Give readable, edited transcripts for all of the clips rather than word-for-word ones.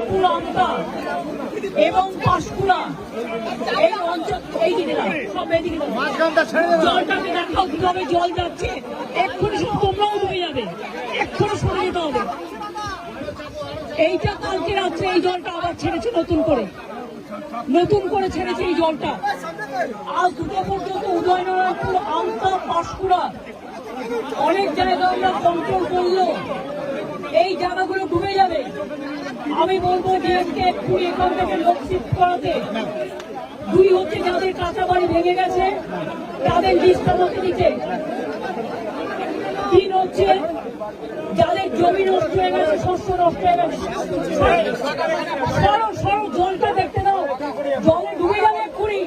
নয়নপুর আমতা এবং পাঁশকুড়া এই অঞ্চল এই দিকে সব এদিকে জলটাকে দেখাও কিভাবে জল যাচ্ছে। এক্ষুনি সব তোমরাও ডুবে যাবে, এক্ষুনি সরে যেতে হবে। এইটা কালকে রাত্রে এই জলটা আবার ছেড়েছে নতুন করে ছেড়েছে এই জলটা। আজ দুটো পর্যন্ত উদয়নারায়ণপুর আমতা পাঁশকুড়া অনেক জায়গায় আমরা কন্ট্রোল করলো, এই জায়গাগুলো ডুবে যাবে। আমি বলবো ডিএমকে এক্ষুনি এখান থেকে লোক শিফট করাতে। দুই হচ্ছে যাদের কাঁচা বাড়ি ভেঙে গেছে তাদের লিস্ট আমাকে দিতে। তিন হচ্ছে যাদের জমি নষ্ট হয়ে গেছে, শস্য নষ্ট হয়ে গেছে, সরো জলটা দেখতে দাও, জলে ডুবে যাবে এক্ষুনি।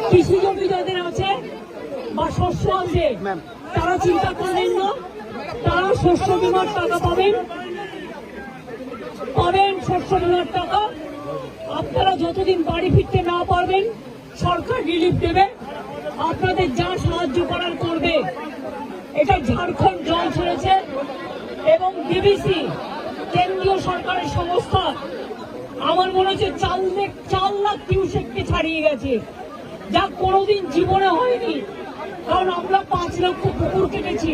কৃষি জমি যাদের আছে বা শস্য আছে তারা চিন্তা করবেন না, তারা শস্য বীমার টাকা পাবেন শস্য বীমার টাকা। আপনারা যতদিন বাড়ি ফিরতে না পারবেন সরকার রিলিফ দেবে, আপনাদের যা সাহায্য করার করবে। এটা ঝাড়খণ্ড জল ছেড়েছে এবং ডিবিসি কেন্দ্রীয় সরকারের সংস্থা আমার মনে হচ্ছে 4 লাখ কিউসেককে ছাড়িয়ে গেছে, যা কোনোদিন জীবনে হয়নি। কারণ আমরা 5 লক্ষ পুকুর কেটেছি,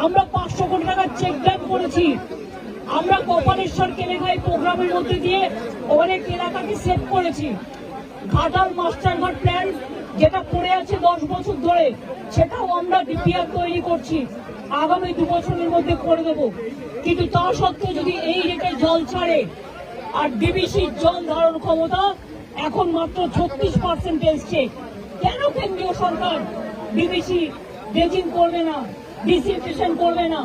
আমরা 500 কোটি টাকার চেক ড্যাম করেছি, আমরা কপালেশ্বর কেলেঘাই প্রোগ্রামের মধ্যে দিয়ে অনেক এলাকাকে সেভ করেছি। ঘাটাল মাস্টারঘাট প্ল্যান যেটা পড়ে আছে 10 বছর ধরে, সেটাও আমরা ডিপিআর তৈরি করছি, আগামী 2 বছরের মধ্যে করে দেবো। কিন্তু তা সত্ত্বেও যদি এই রেটে জল ছাড়ে আর ডিবিসির জল ধারণ ক্ষমতা এখন মাত্র 36% এসছে, কেন কেন্দ্রীয় সরকার ডিবিসি ড্রেজিং করবে না, ডিসইনফেকশন করবে না?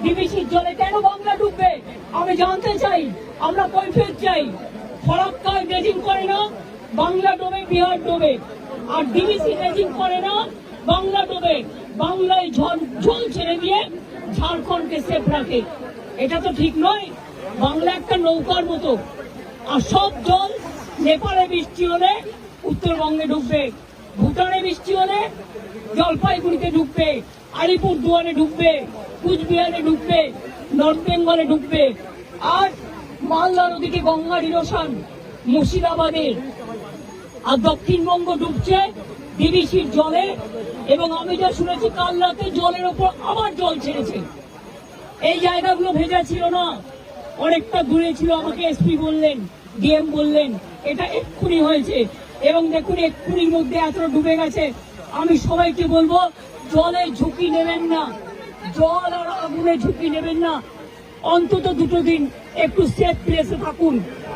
ডিবিসির জলে কেন বাংলা ডুববে আমি জানতে চাই, আমরা কৈফিয়ত চাই। ফরাক্কায় ড্রেজিং করে না, বাংলা ডোবে, বিহার ডোবে। আর ডিবিসি ড্রেজিং করে না, বাংলা ডোবে, বাংলায় জল ছেড়ে দিয়ে ঝাড়খণ্ডকে সেফ রাখে। এটা তো ঠিক নয়। বাংলা একটা নৌকার মতো, আর সব জল নেপালে বৃষ্টি হলে উত্তরবঙ্গে ঢুকবে, ভুটানে বৃষ্টি হলে জলপাইগুড়িতে ঢুকবে, আলিপুরদুয়ারে ঢুকবে, কুচবিহারে ঢুকবে, নর্থ বেঙ্গলে ঢুকবে। আর মালদা নদীতে গঙ্গার ইরোশন মুর্শিদাবাদের, আর দক্ষিণবঙ্গ ডুবছে ডিবিসির জলে। এবং আমি যা শুনেছি কাল রাতে জলের ওপর আবার জল ছেড়েছে। এই জায়গাগুলো ভেজা ছিল না, অনেকটা দূরে ছিল, আমাকে এসপি বললেন, ডিএম বললেন এটা এক্ষুনি হয়েছে। এবং দেখুন এক্ষুনির মধ্যে এতটা ডুবে গেছে। আমি সবাইকে বলবো জলে ঝুঁকি নেবেন না, জল আর আগুনে ঝুঁকি নেবেন না। অন্তত 2 দিন একটু সেফ প্লেসে থাকুন,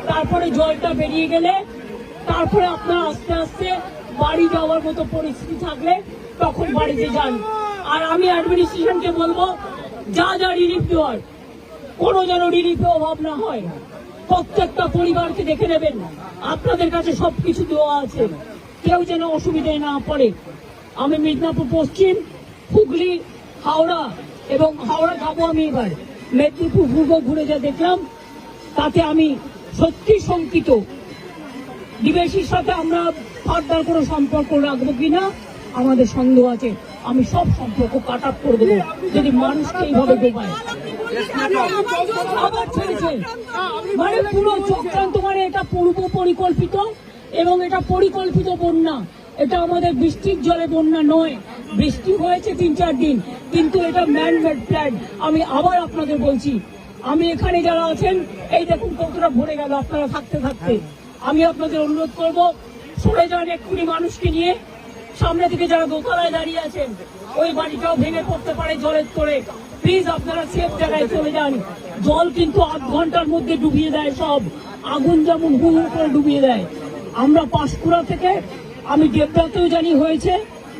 তারপরে জলটা বেরিয়ে গেলে তারপরে আপনারা আস্তে আস্তে বাড়ি যাওয়ার মতো পরিস্থিতি থাকলে তখন বাড়িতে যান। আর আমি অ্যাডমিনিস্ট্রেশনকে বলবো যা রিলিফ দেওয়ার কোনো যেন রিলিফে অভাব না হয়। প্রত্যেকটা পরিবারকে দেখে নেবেন, আপনাদের কাছে সবকিছু দেওয়া আছে, কেউ যেন অসুবিধায় না পড়ে। আমি মিদনাপুর পশ্চিম, হুগলি, হাওড়া এবং হাওড়া যাবো আমি এবার, মেদিনীপুর পূর্ব ঘুরে যা দেখলাম তাতে আমি সত্যি শঙ্কিত। ডিবিসির সাথে আমরা ফার্দার কোনো সম্পর্ক রাখবো কিনা আমাদের সন্দেহ আছে। আমি সব সম্পর্ক কাট আপ করে দেবো যদি মানুষকে এইভাবে ডোবায়। আবার ছেড়েছে মানে পুরো চক্রান্ত, মানে এটা পূর্ব পরিকল্পিত এবং এটা পরিকল্পিত বন্যা। এটা আমাদের বৃষ্টির জলে বন্যা নয়, বৃষ্টি হয়েছে 3-4 দিন, কিন্তু এটা ম্যান মেড প্ল্যান। আমি আবার আপনাদের বলছি, আমি এখানে যারা আছেন এই দেখুন কতটা ভরে গেল আপনারা থাকতে থাকতে। আমি আপনাদের অনুরোধ করব সরে যান এক্ষুনি মানুষকে নিয়ে। সামনে থেকে যারা দোতলায় দাঁড়িয়ে আছেন ওই বাড়িটাও ভেঙে পড়তে পারে জলের তোড়ে, প্লিজ আপনারা সেফ জায়গায় চলে যান। জল কিন্তু 8 ঘন্টার মধ্যে ডুবিয়ে দেয় সব, আগুন যেমন হু হু করে ডুবিয়ে দেয়। আমরা পাঁশকুড়া থেকে, আমি ডেবরাতেও জানি হয়েছে,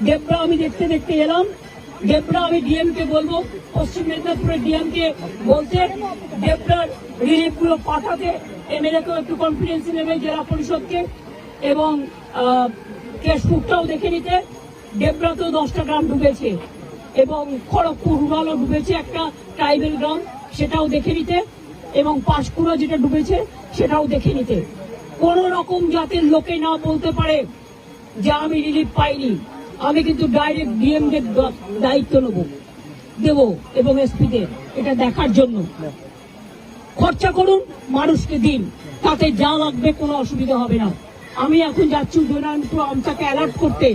ডেবরা আমি দেখতে দেখতে এলাম। ডেবরা আমি ডিএমকে বলবো, পশ্চিম মেদিনীপুরের ডিএমকে বলতে ডেবরার রিলিফ গুলো পাঠাতে, এমএলএকেও একটু কনফিডেন্স নেবে, জেলা পরিষদকে, এবং কেশপুরটাও দেখে নিতে। ডেবরাতেও 10টা গ্রাম ডুবেছে এবং খড়গপুর রুরালও ডুবেছে, একটা ট্রাইবেল গ্রাম, সেটাও দেখে নিতে। এবং পাঁশকুড়া যেটা ডুবেছে সেটাও দেখে নিতে। কোন রকম জাতের লোকে না বলতে পারে যে আমি রিলিফ পাইনি। আমি কিন্তু ডাইরেক্ট ডিএমদের দায়িত্ব দেব এবং এসপিদের। এটা দেখার জন্য। খরচা করুন, মানুষকে দিন, তাতে যা লাগবে কোনো অসুবিধা হবে না। আমি এখন যাচ্ছি উদয়নারায়ণপুর আমটাকে অ্যালার্ট করতে,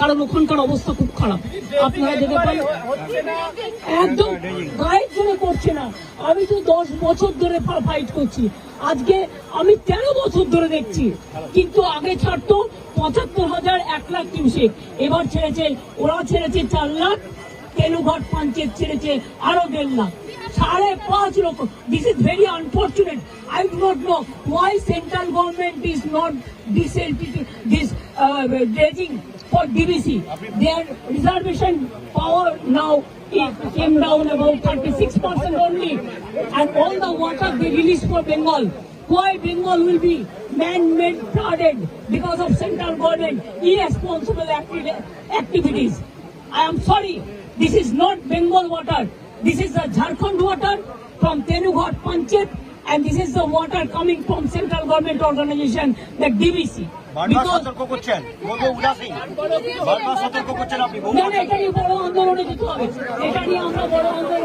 কারণ ওখানকার অবস্থা খুব খারাপ। আপনারা যেতে পারেন, একদম গায়ের জন্য করছে না। আমি তো 10 বছর ধরে ফাইট করছি, আজকে আমি 13 বছর ধরে দেখছি। কিন্তু আগে ছাড়তো 75,000, 1 লাখ কিউসেক, এবার ছেড়েছে, ওরা ছেড়েছে 4 লাখ, তেনুঘাট পঞ্চায়েত ছেড়েছে আরো 1.5 লাখ, 5.5 লক্ষ। This is very unfortunate. I do not know why central government is not this dredging for DBC. Their reservation power now it came down about 36% only, and all the water they release for Bengal. Why Bengal will be man-made flooded because of central government irresponsible activities? I am sorry, this is not Bengal water. This is the Jharkhand water from Tenughat Panchayat, and this is the water coming from central government organization, the DBC. Because এটা নিয়ে বড় আন্দোলনে যেতে হবে, এটা নিয়ে আমরা বড় আন্দোলন